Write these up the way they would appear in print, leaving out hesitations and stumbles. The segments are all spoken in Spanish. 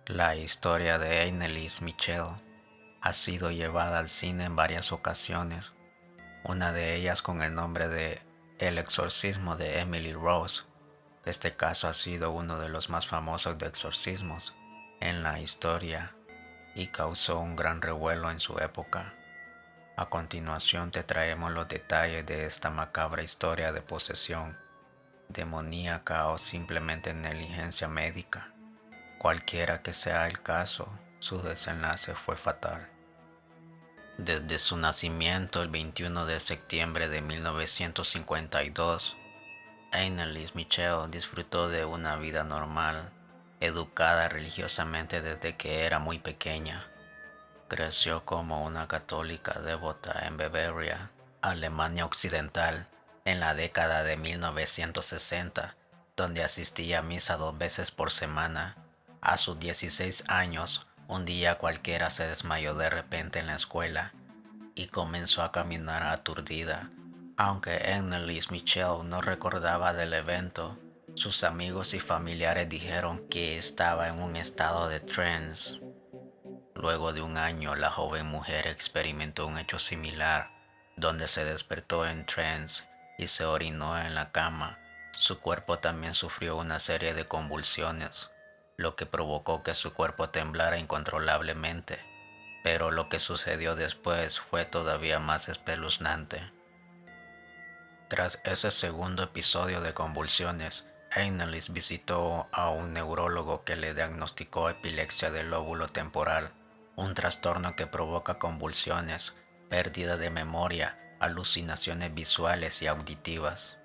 La historia de Anneliese Michel ha sido llevada al cine en varias ocasiones, una de ellas con el nombre de El exorcismo de Emily Rose. Este caso ha sido uno de los más famosos de exorcismos en la historia y causó un gran revuelo en su época. A continuación te traemos los detalles de esta macabra historia de posesión demoníaca o simplemente negligencia médica. Cualquiera que sea el caso, su desenlace fue fatal. Desde su nacimiento el 21 de septiembre de 1952, Anneliese Michel disfrutó de una vida normal, educada religiosamente desde que era muy pequeña. Creció como una católica devota en Bavaria, Alemania Occidental, en la década de 1960, donde asistía a misa 2 veces por semana. A sus 16 años, un día cualquiera se desmayó de repente en la escuela y comenzó a caminar aturdida. Aunque Anneliese Michel no recordaba del evento, sus amigos y familiares dijeron que estaba en un estado de trance. Luego de un año, la joven mujer experimentó un hecho similar, donde se despertó en trance y se orinó en la cama. Su cuerpo también sufrió una serie de convulsiones, lo que provocó que su cuerpo temblara incontrolablemente. Pero lo que sucedió después fue todavía más espeluznante. Tras ese segundo episodio de convulsiones, Anneliese visitó a un neurólogo que le diagnosticó epilepsia del lóbulo temporal, un trastorno que provoca convulsiones, pérdida de memoria, alucinaciones visuales y auditivas.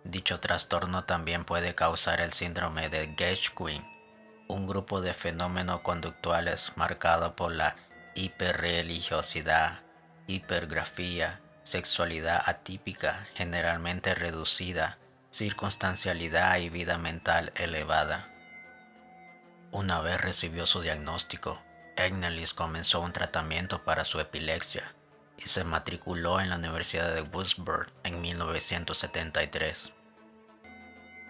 Dicho trastorno también puede causar el síndrome de Gage-Queen, un grupo de fenómenos conductuales marcado por la hiperreligiosidad, hipergrafía, sexualidad atípica generalmente reducida, circunstancialidad y vida mental elevada. Una vez recibió su diagnóstico, Anneliese comenzó un tratamiento para su epilepsia y se matriculó en la Universidad de Würzburg en 1973.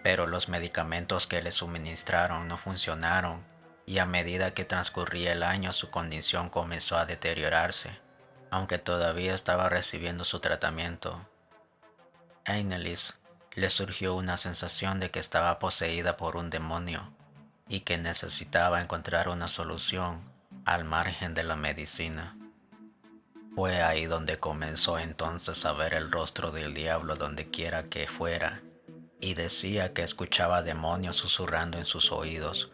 Pero los medicamentos que le suministraron no funcionaron y a medida que transcurría el año su condición comenzó a deteriorarse, aunque todavía estaba recibiendo su tratamiento. A Anneliese le surgió una sensación de que estaba poseída por un demonio y que necesitaba encontrar una solución al margen de la medicina. Fue ahí donde comenzó entonces a ver el rostro del diablo donde quiera que fuera y decía que escuchaba demonios susurrando en sus oídos.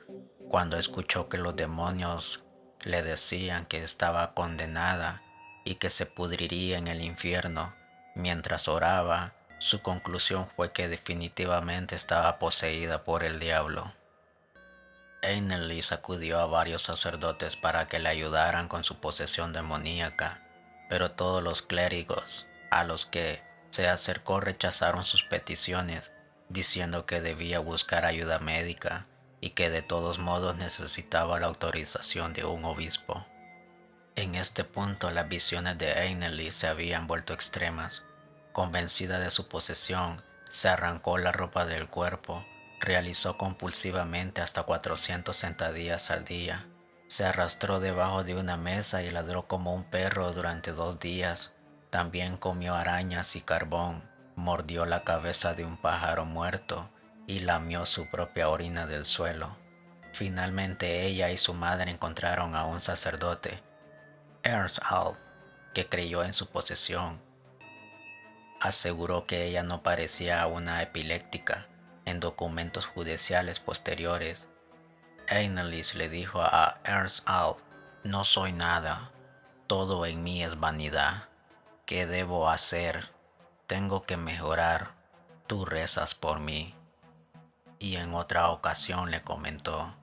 Cuando escuchó que los demonios le decían que estaba condenada y que se pudriría en el infierno, mientras oraba, su conclusión fue que definitivamente estaba poseída por el diablo. Anneliese acudió a varios sacerdotes para que le ayudaran con su posesión demoníaca, pero todos los clérigos a los que se acercó rechazaron sus peticiones, diciendo que debía buscar ayuda médica y que de todos modos necesitaba la autorización de un obispo. En este punto las visiones de Anneliese se habían vuelto extremas. Convencida de su posesión, se arrancó la ropa del cuerpo, realizó compulsivamente hasta 400 sentadillas al día, se arrastró debajo de una mesa y ladró como un perro durante 2 días. También comió arañas y carbón, mordió la cabeza de un pájaro muerto y lamió su propia orina del suelo. Finalmente ella y su madre encontraron a un sacerdote, Ernst Hall, que creyó en su posesión. Aseguró que ella no parecía una epiléptica. En documentos judiciales posteriores, Anneliese le dijo a Ernst Hall: "No soy nada, todo en mí es vanidad. ¿Qué debo hacer? Tengo que mejorar. Tú rezas por mí". Y en otra ocasión le comentó: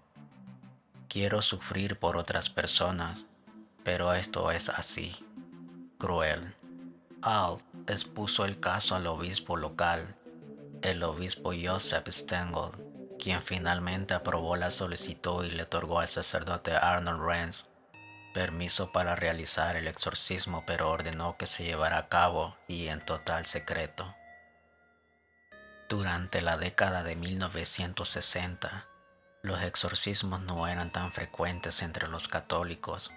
"Quiero sufrir por otras personas, pero esto es así, cruel". Hall expuso el caso al obispo local, el obispo Joseph Stengel, quien finalmente aprobó la solicitud y le otorgó al sacerdote Arnold Renz permiso para realizar el exorcismo, pero ordenó que se llevara a cabo y en total secreto. Durante la década de 1960, Los exorcismos no eran tan frecuentes entre los católicos,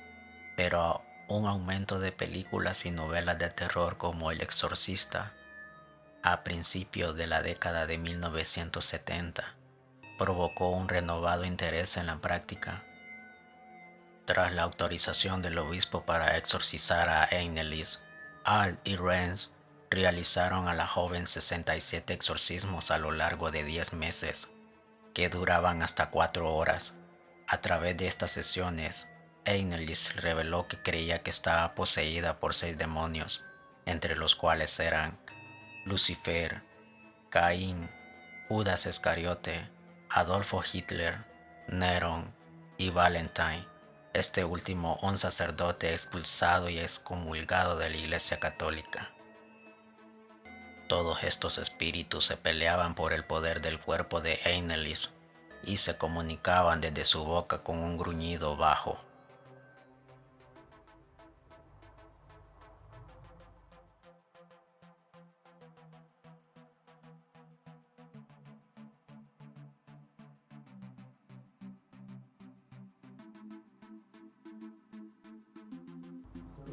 pero un aumento de películas y novelas de terror como El Exorcista a principios de la década de 1970 provocó un renovado interés en la práctica. Tras la autorización del obispo para exorcizar a Anneliese, Alt y Renz realizaron a la joven 67 exorcismos a lo largo de 10 meses, que duraban hasta 4 horas. A través de estas sesiones, Anneliese reveló que creía que estaba poseída por 6 demonios, entre los cuales eran Lucifer, Caín, Judas Iscariote, Adolfo Hitler, Nerón y Valentine, este último un sacerdote expulsado y excomulgado de la Iglesia Católica. Todos estos espíritus se peleaban por el poder del cuerpo de Anneliese y se comunicaban desde su boca con un gruñido bajo.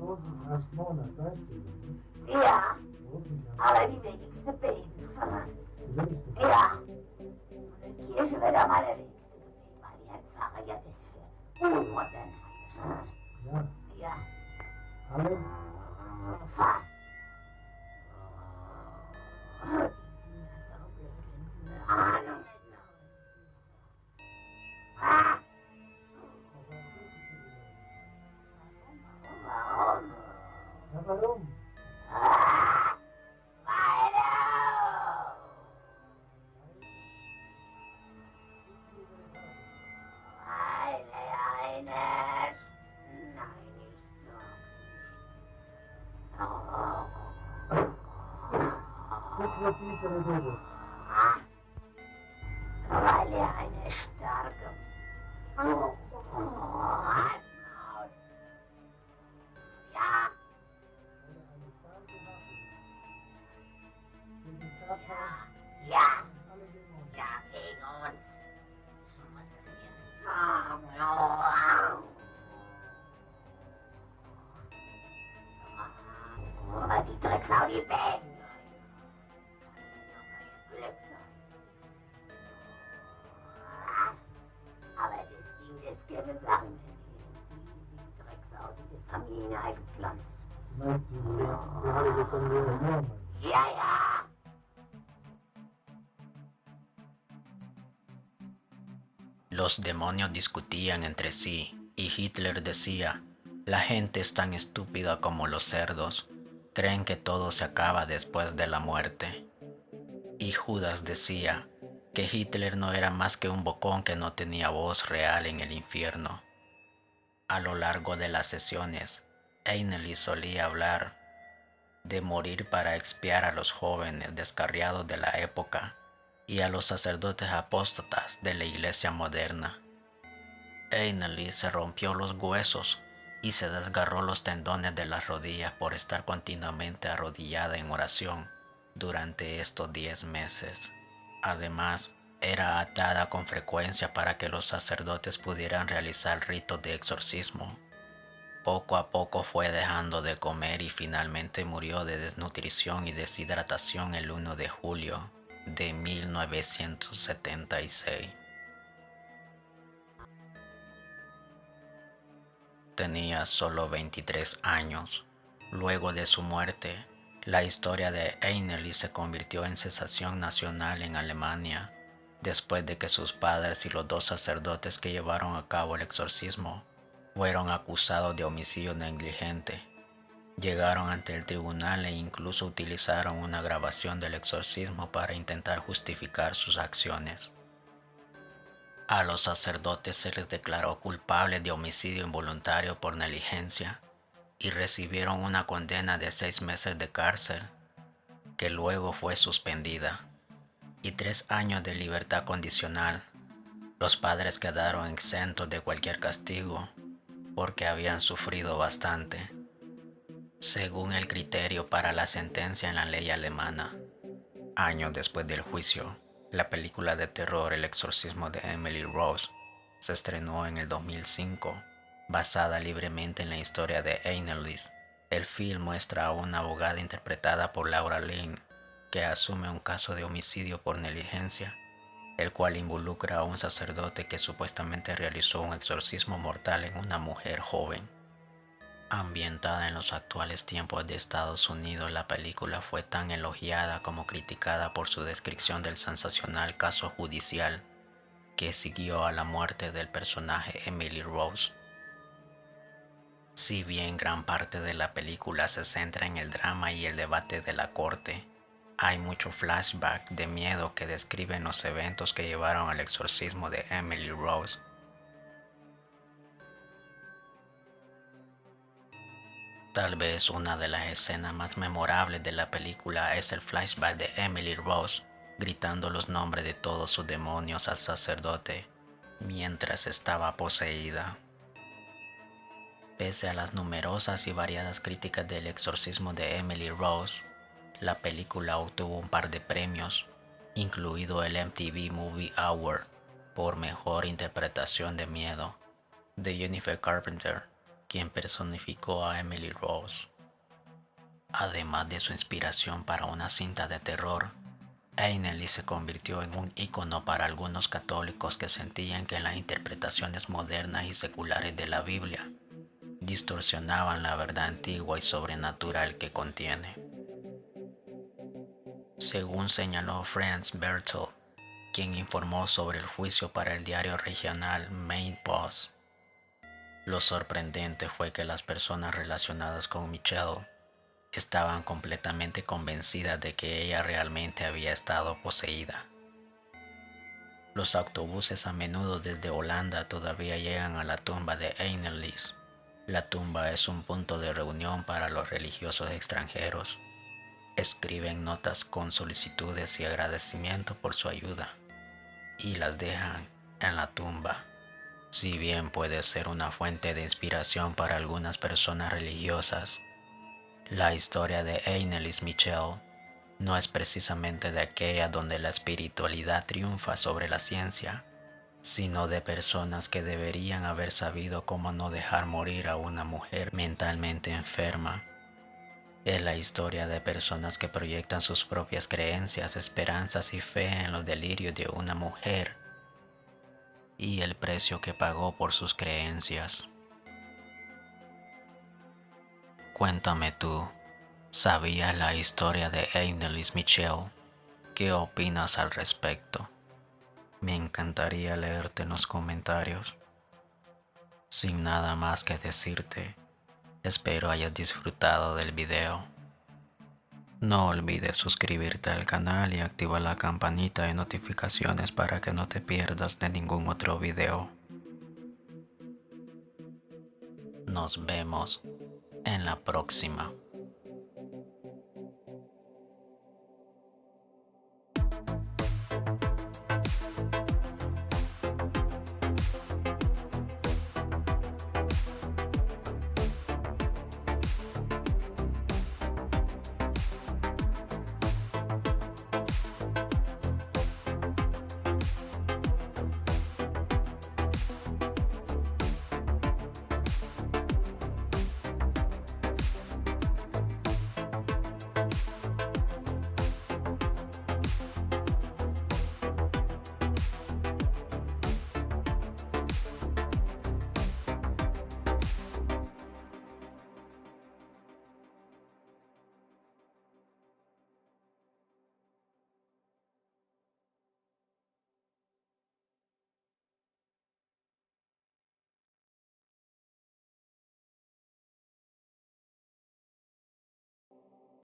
Rosenhaarschmonen, weißt du? Ja, Rosenhaar. aber die wenigste beten. Wenigstens. Ja. Und in Kirche wird am allerwenigsten gebeten, weil die Herr Pfarrer ja das für unmodern hat. Ja, Ja, alle? fast. Ahnung. Ah, warum? Ja, warum? Ah, weil er eine... Nein, ich sag's nicht. Guck, was ist denn das? Weil er eine starke Maut. Ja, Eine starke Waffe. Gegen Satan, ja, alle Dämonen. ja, gegen uns. Die Drecksau, die beten. Glück sein. Aber das Ding, das Gewissen, die Drecksau, das haben die hineingepflanzt. Du meinst die Heilige von Leonor? Ja, ja. Los demonios discutían entre sí y Hitler decía, la gente es tan estúpida como los cerdos, creen que todo se acaba después de la muerte. Y Judas decía que Hitler no era más que un bocón que no tenía voz real en el infierno. A lo largo de las sesiones, Anneliese solía hablar de morir para expiar a los jóvenes descarriados de la época y a los sacerdotes apóstatas de la iglesia moderna. Anneliese se rompió los huesos y se desgarró los tendones de las rodillas por estar continuamente arrodillada en oración durante estos 10 meses. Además, era atada con frecuencia para que los sacerdotes pudieran realizar ritos de exorcismo. Poco a poco fue dejando de comer y finalmente murió de desnutrición y deshidratación el 1 de julio de 1976. Tenía solo 23 años. Luego de su muerte, la historia de Anneliese se convirtió en sensación nacional en Alemania, después de que sus padres y los 2 sacerdotes que llevaron a cabo el exorcismo fueron acusados de homicidio negligente. Llegaron ante el tribunal e incluso utilizaron una grabación del exorcismo para intentar justificar sus acciones. A los sacerdotes se les declaró culpables de homicidio involuntario por negligencia y recibieron una condena de 6 meses de cárcel, que luego fue suspendida, y 3 años de libertad condicional. Los padres quedaron exentos de cualquier castigo porque habían sufrido bastante, según el criterio para la sentencia en la ley alemana. Años después del juicio, La película de terror El exorcismo de Emily Rose se estrenó en el 2005, basada libremente en la historia de Anneliese. El film muestra a una abogada interpretada por Laura Linney que asume un caso de homicidio por negligencia, el cual involucra a un sacerdote que supuestamente realizó un exorcismo mortal en una mujer joven. Ambientada en los actuales tiempos de Estados Unidos, la película fue tan elogiada como criticada por su descripción del sensacional caso judicial que siguió a la muerte del personaje Emily Rose. Si bien gran parte de la película se centra en el drama y el debate de la corte, hay mucho flashback de miedo que describen los eventos que llevaron al exorcismo de Emily Rose. Tal vez una de las escenas más memorables de la película es el flashback de Emily Rose gritando los nombres de todos sus demonios al sacerdote mientras estaba poseída. Pese a las numerosas y variadas críticas del exorcismo de Emily Rose, la película obtuvo un par de premios, incluido el MTV Movie Award por Mejor Interpretación de Miedo, de Jennifer Carpenter, quien personificó a Emily Rose. Además de su inspiración para una cinta de terror, Anneliese se convirtió en un ícono para algunos católicos que sentían que las interpretaciones modernas y seculares de la Biblia distorsionaban la verdad antigua y sobrenatural que contiene. Según señaló Franz Bertel, quien informó sobre el juicio para el diario regional Maine Post, lo sorprendente fue que las personas relacionadas con Michelle estaban completamente convencidas de que ella realmente había estado poseída. Los autobuses a menudo desde Holanda todavía llegan a la tumba de Anneliese. La tumba es un punto de reunión para los religiosos extranjeros. Escriben notas con solicitudes y agradecimiento por su ayuda y las dejan en la tumba. Si bien puede ser una fuente de inspiración para algunas personas religiosas, la historia de Anneliese Michel no es precisamente de aquella donde la espiritualidad triunfa sobre la ciencia, sino de personas que deberían haber sabido cómo no dejar morir a una mujer mentalmente enferma. Es la historia de personas que proyectan sus propias creencias, esperanzas y fe en los delirios de una mujer y el precio que pagó por sus creencias. Cuéntame tú, ¿sabías la historia de Anneliese Michel? ¿Qué opinas al respecto? Me encantaría leerte en los comentarios. Sin nada más que decirte, espero hayas disfrutado del video. No olvides suscribirte al canal y activar la campanita de notificaciones para que no te pierdas de ningún otro video. Nos vemos en la próxima.